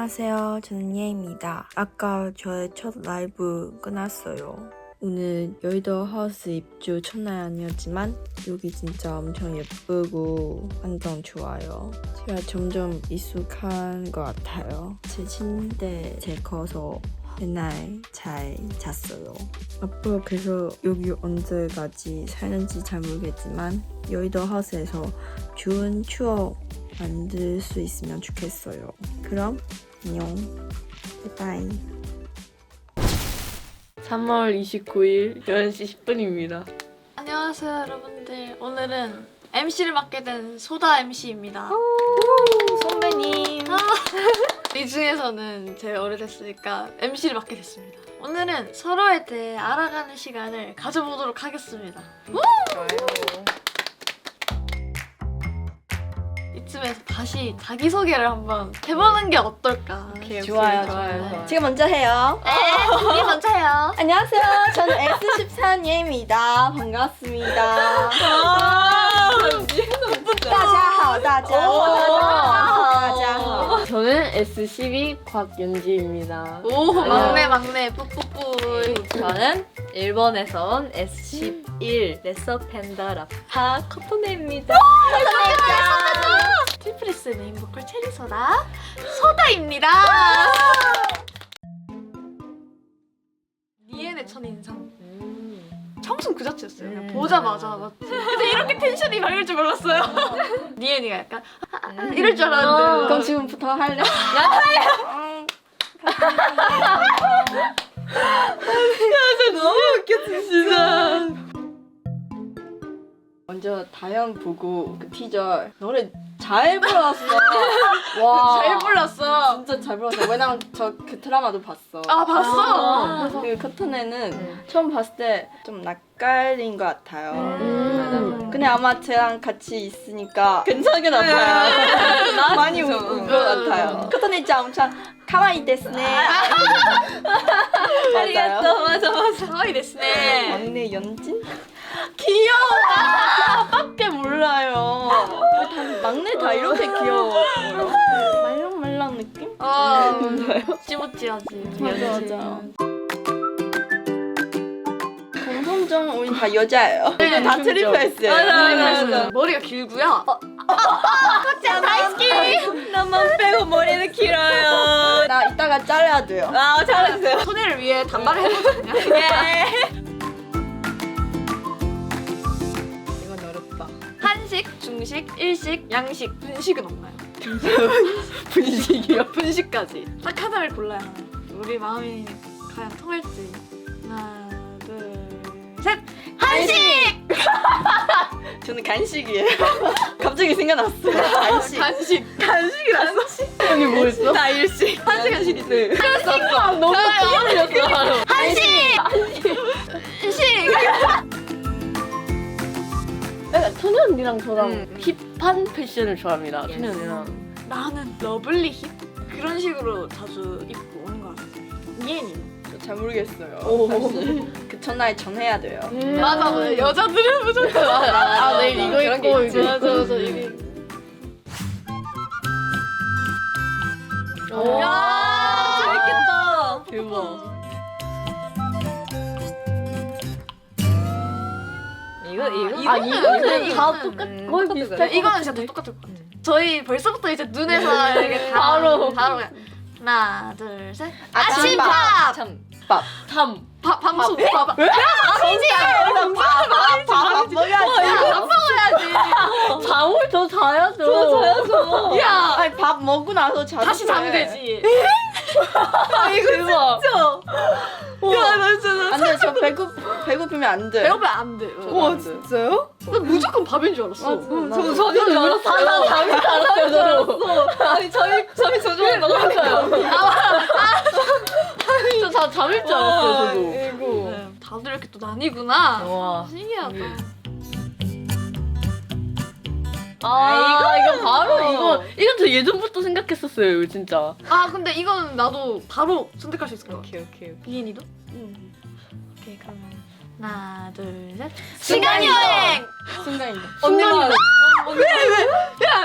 안녕하세요. 저는 예입니다. 아까 저의 첫 라이브 끝났어요. 오늘 여의도 하우스 입주 첫날 아니었지만 여기 진짜 엄청 예쁘고 완전 좋아요. 제가 점점 익숙한 것 같아요. 제 침대 제 커서 맨날 잘 잤어요. 앞으로 계속 여기 언제까지 살는지 잘 모르겠지만 여의도 하우스에서 좋은 추억 만들 수 있으면 좋겠어요. 그럼 안녕. 바이바이. 3월 29일 11시 10분입니다. 안녕하세요 여러분들. 오늘은 MC를 맡게 된 소다 MC입니다. 선배님. 이 중에서는 제일 오래됐으니까 MC를 맡게 됐습니다. 오늘은 서로에 대해 알아가는 시간을 가져보도록 하겠습니다. 좋아요. 이쯤에서 다시 자기소개를 한번 해보는 게 어떨까? 좋아요. 제가 먼저 해요. 우리 먼저 해요. 안녕하세요. 저는 S14 예입니다. 반갑습니다. 다자하오. 저는 S12 곽윤지입니다. 오 막내 뿌뿌뿌. 저는 일본에서 온 S11 레서 팬더 라파 커터네입니다. 트리플스 메인 보컬 체리소다 소다입니다. 니엔의 첫인상 청순 그 자체였어요. 그냥 보자마자 맞지. 근데 이렇게 텐션이 밝을 줄 몰랐어요. 니엔이가 약간 이럴 줄 알았는데. 그럼 지금부터 할래? 진짜. 먼저 다현 보고 그 티저 노래 잘 불렀어. 와, 잘 불렀어. 진짜 잘 불렀어. 왜냐면 저 그 드라마도 봤어. 아 봤어? 그 커튼에는 처음 봤을 때 좀 낯갈린 것 같아요. 근데 아마 쟤랑 같이 있으니까 괜찮게 나타요. 많이 웃은 것 같아요. 커튼에 진짜 엄청 카와이 데스네. 맞아요. 맞아. 가와이 데스네. 막내 연진? 귀여워. 밖에 몰라요. 막내 다 이렇게 귀여워. 말랑말랑 느낌? 아 찌부찌하지. 맞아. 공통점 우린 다 여자예요. 네, 다 트리플 S예요. 맞아. 머리가 길고요. 나만 빼고 머리는 길어요. 나 이따가 잘라야 돼요. 아, 잘해주세요. 손해를 위해 단발을 해보거든요. 이건 어렵다. 한식, 중식, 일식, 양식, 분식은 없나요? 분식이요? 분식까지 딱 하나를 골라야 하나요? 우리 마음이 과연 통할지. 하나, 둘, 셋! 한식! 저는 간식이에요. 갑자기 생각났어요. 간식. 간식이라서? 언니 뭐 했어? 나 일식. 한식, 한식이지. 너무 귀여웠어. 한식! 한식! 천혜 언니랑 저랑 힙한 패션을 좋아합니다. 천혜 언니랑. 나는 러블리 힙? 그런 식으로 자주 입고 오는 것 같아요. 니엔이 잘 모르겠어요. 오. 사실. 그 전화에 전해야 돼요. 맞아, 여자들은 무조건 아, 내일 이거 그런 게 입고 있지. 이거. 맞아, 이게. 재밌겠다. 대박. 이거는 다 똑같. 거의 비슷해. 이거는 진짜 다 똑같을 것 같아. 저희 벌써부터 이제 눈에서 이렇게 바로. 바로 그냥 하나, 둘, 셋. 아침밥. 아침밥! 참. 탐. 방송. 밥. 아니지. 밥 먹어야지. 밥 먹어야지. 잠을 더 자야죠. 야, 아니 밥 먹고 나서 자도 다시 돼. 자면 되지. 대박. 야, 나 진짜 안 돼. 저 배고프면 안 돼. 배고프면 안 돼. 와 진짜요? 나 무조건 밥인 줄 알았어. 저도 전혀 몰랐어요. 잠이 잘았어요. 아니 잠이 저녁에 먹었어요. 저 잠일 줄 알았어요. 저도. 네, 다들 이렇게 또 나뉘구나. 와. 신기하다. 이거 바로 이건 저 예전부터 생각했었어요, 진짜. 아, 근데 이건 나도 바로 선택할 수 있을 것 같아. 오케이. 이엔이도? 오케이, 그러면 하나, 둘, 셋. 시간 시간 여행! 순간이다. 언니가 야,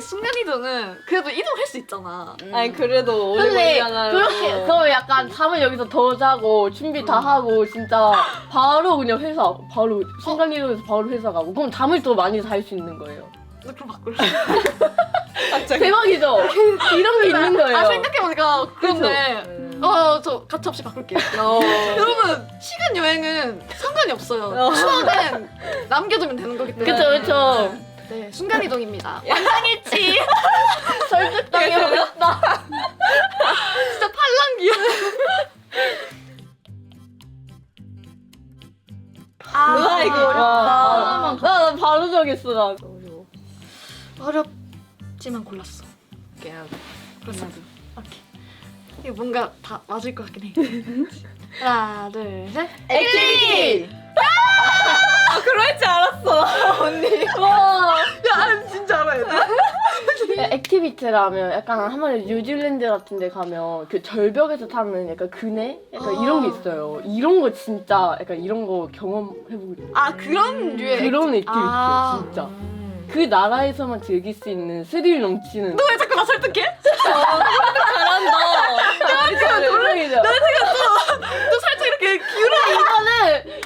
순간 이동은 그래도 이동할 수 있잖아. 아니 그래도 오래 근데 걸리잖아요. 그렇게 그럼 약간 잠을 여기서 더 자고 준비 다 하고 진짜 바로 그냥 회사 바로 순간 이동해서 바로 회사 가고 그럼 잠을 더 많이 잘 수 있는 거예요. 나 그럼 바꿀래. 갑자기. 대박이죠? 이런 게 있는 거예요. 아 생각해보니까 그런데 저 가차 없이 바꿀게요. 여러분 시간 여행은 상관이 없어요. 추억은 남겨두면 되는 거기 때문에. 그쵸. 네 순간 이동입니다. 완장일치. 설득당해 버렸다. 진짜 팔랑귀야. 와 이거 어렵다. 나 바로 정했어 나. 어렵지만 골랐어. 그래서 오케이. 이거 뭔가 다 맞을 것 같긴 해. 하나, 둘, 셋. 액티비티. 아 그럴 줄 알았어 언니. 야, 진짜 알아야 돼. 액티비티라면 약간 한마디로 뉴질랜드 같은 데 가면 그 절벽에서 타는 약간 그네? 약간 이런 게 있어요. 이런 거 진짜 약간 이런 거 경험해보고 싶어요. 아 그런 류의 그런 액티비티요 아. 진짜. 그 나라에서만 즐길 수 있는 스릴 넘치는. 왜 자꾸 나 설득해? 잘한다. 대박이죠? 너 살짝 이렇게 기울어.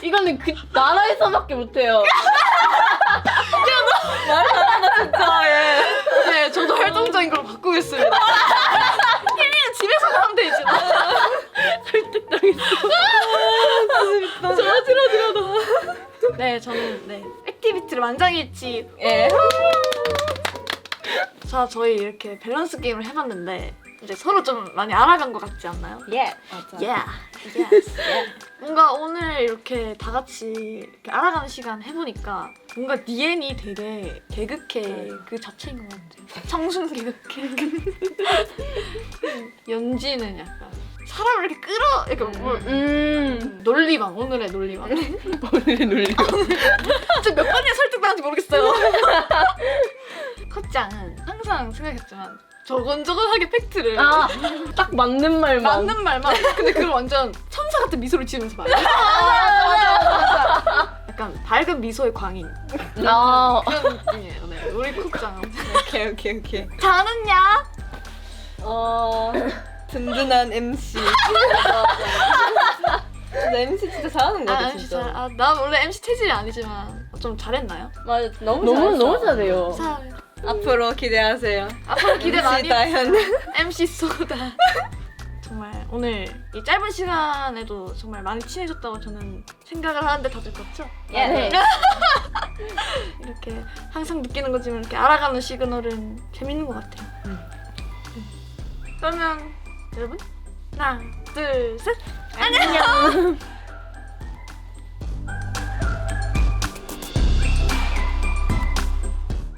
이거는 그 나라에서밖에 못해요. 말 잘한다 진짜 얘. 네, 저도 활동적인 걸로 바꾸겠습니다. 혜리는 집에서 하면 되지. 네, 저는 네 액티비티를 만장일치. 예. 자, 저희 이렇게 밸런스 게임을 해봤는데 이제 서로 좀 많이 알아간 것 같지 않나요? 예. 맞아. Yeah, yes. 뭔가 오늘 이렇게 다 같이 이렇게 알아가는 시간 해보니까 뭔가 니엔이 되게 개그캐 그 자체인 것 같아요. 청순 개그캐. 연지는 약간 사람을 이렇게 이렇게 논리방, 오늘의 논리방. 오늘의 논리가. 지금 몇 번이나 설득당한지 모르겠어요. 컷장은 항상 생각했지만 저건저건하게 팩트를 딱 맞는 말만. 맞는 말만. 근데 그걸 완전 천사 같은 미소를 지으면서 말해. 맞아. 약간 밝은 미소의 광인 그런 느낌이에요. 네, 우리 쿡장. 오케이. 자는냐? 든든한 MC. 나 MC 진짜 잘하는 거 같아 MC 진짜. 잘. 나 원래 MC 체질이 아니지만 좀 잘했나요? 맞아 너무 너무 잘해요. 감사합니다. 앞으로 기대하세요. 앞으로 기대 많이 MC 다현. 해주세요. MC 소다. 정말 오늘 이 짧은 시간에도 정말 많이 친해졌다고 저는 생각을 하는데 다들 그렇죠? 예. 네. 이렇게 항상 느끼는 거지만 이렇게 알아가는 시그널은 재밌는 것 같아요. 그러면 여러분 하나 둘 셋. 안녕.